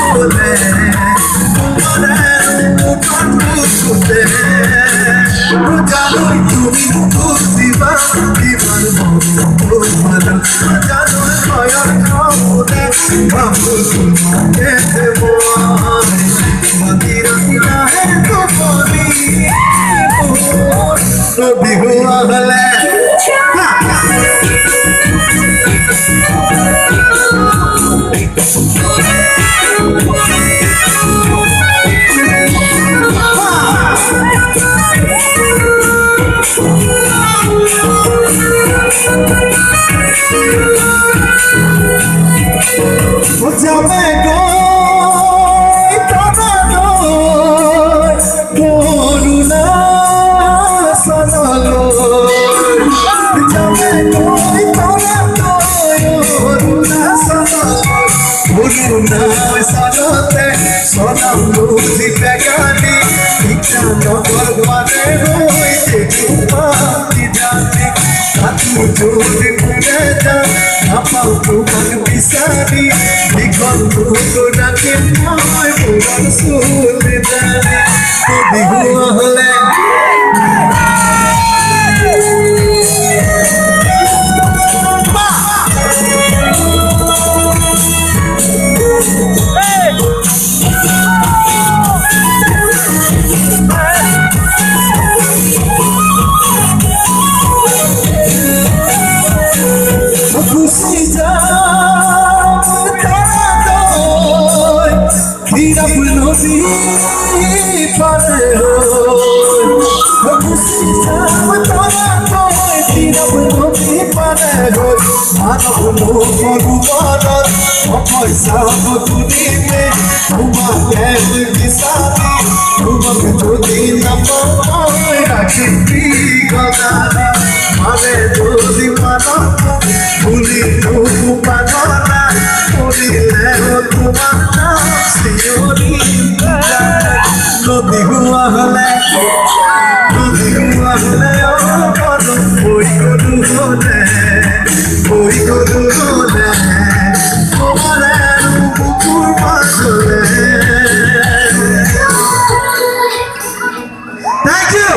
হলে জানোই তুমি বুঝিবা দিবার মরণ জানোই ভয়র খবরে বাবু তোমাকে দেব মন্দির কিনারে গোপনী নদী হওয়া হলে যাবে গো করুণা সনলো যাবে গো করুণা সনতে সনম বুঝি বেগানি নগর মানে রয়েছে পাতি জানি তুমি যদি ভুলে যাও আমার তোমার বিসারি বিকল দুটো ডাকে নয় পুরার সুর জানি তুমি হুয়া হলে নদী পারে নদী পারে মানব লোক পয়সা তুলিবে তোমাকে বিসারি তোমাকে যদি নামায় রাখি গদারি মানে যদি মানব ভুলি পাগলা করিলে তোমার নদী হুয়া হলে বই গরু হলে তোমার বুকুর পাশলে থ্যাংক ইউ